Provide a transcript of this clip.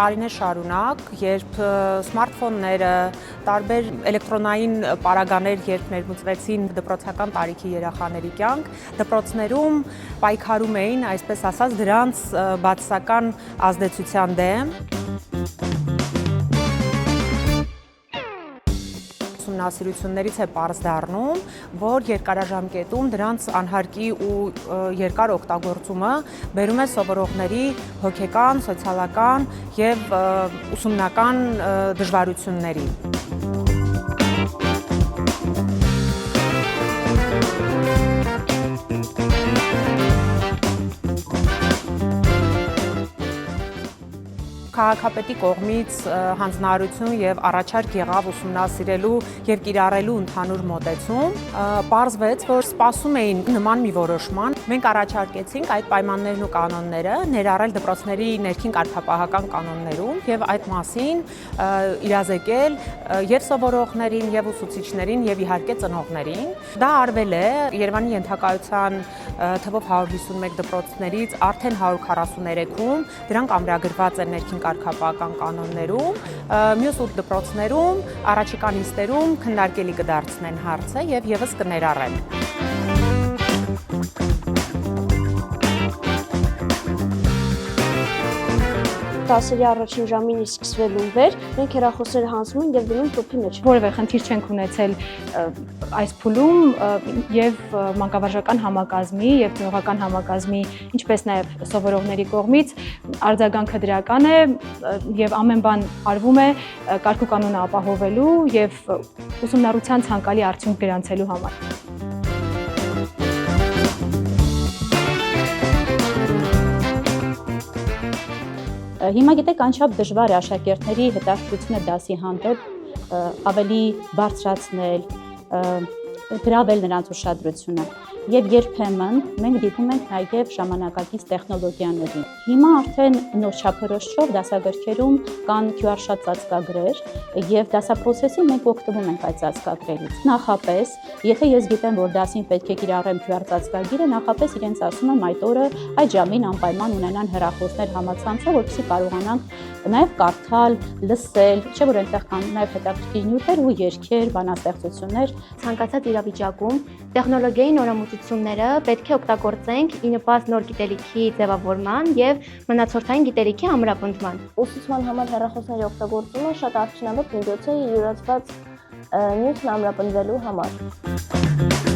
տարիներ շարունակ, երբ սմարթֆոնները, տարբեր էլեկտրոնային պարագաներ, երբ ներմուծվեցին դպրոցական տարիքի երեխաների կյանք, դպրոցներում պայքարում էին, այսպես ասած, դրանց բացասական ազդեցության դեմ։ Ուսումնասիրություններից է պարզ դառնում, որ երկարաժամկետում դրանց անհարկի ու երկար օգտագործումը բերում է սովորողների հոգեկան, սոցիալական և ուսումնական դժվարությունների։ Քաղաքապետի կողմից հանձնարարություն և առաջարկ եղավ ուսումնասիրելու և կիրառելու ընդհանուր մոտեցում, պարզվեց, որ սպասում էին նման մի որոշման։ Մենք առաջարկեցինք այդ պայմաններն ու կանոնները ներառել դպրոցների ներքին կարգապահական կանոններում և այդ մասին իրազեկել և սովորողներին, և ուսուցիչներին, և իհարկե ծնողներին։ Դա արվել է Երևանի ենթակայության թվով 151 դպրոցներից արդեն 143-ում, դրանք ամրագրված են ներքին կարգապահական կանոններում, մյուս 8 դպրոցներում առաջիկա նիստերում քննարկելի կդարձնեն հարցը և ևս կներառեն։ Դասերի առաջին ժամին իսկ սկսվելուն վեր մենք հեռախոսները հանձնում ենք և դնում տուփի մեջ։ Որևէ խնդիր չենք ունեցել այս փուլում եւ մանկավարժական համակազմի եւ ծնողական համակազմի, ինչպես նաեւ սովորողների կողմից արձագանքը դրական է եւ ամեն բան արվում է կարգուկանոնը ապահովելու եւ ուսումնառության ցանկալի արդյունք գրանցելու համար։ Հիմա գիտեք, անչափ դժվար է աշակերտների հետաքրքրությունը դասի հանդեպ ավելի բարձրացնել, գրավել նրանց ուշադրությունը եւ երբեմն մենք դիտում ենք նաեւ ժամանակակից տեխնոլոգիաներին։ Հիմա արդեն նոր չափորոշիչով դասագրքերում կան QR շատ ծածկագրեր եւ դասապրոցեսին մենք օգտվում ենք այդ ծածկագրերից։ Նախապես, եթե ես գիտեմ, որ դասին պետք է կիրառեմ QR ծածկագիրը, նախապես իրենց ասում եմ այդ օրը այդ ժամին անպայման ունենան հեռախոսներ համացանցը, որպեսզի կարողանանք նաեւ կարդալ, լսել, չէ՞ որ այնտեղ կան նաեւ հետաքրքիր նյութեր ու երգեր, բանաստեղծություններ։ Ցանկացած իրավիճակում տեխնոլոգիայի նորամուծությունները պետք է օգտագործենք ի նպաստ նոր գիտելիքի ձևավորման եւ մնացորդային գիտելիքի ամրապնդման։ Ուսուցման համար հեռախոսների օգտագործումը շատ արդյունավետ միջոց է յուրացված նյութն ամրապնդվելու համար։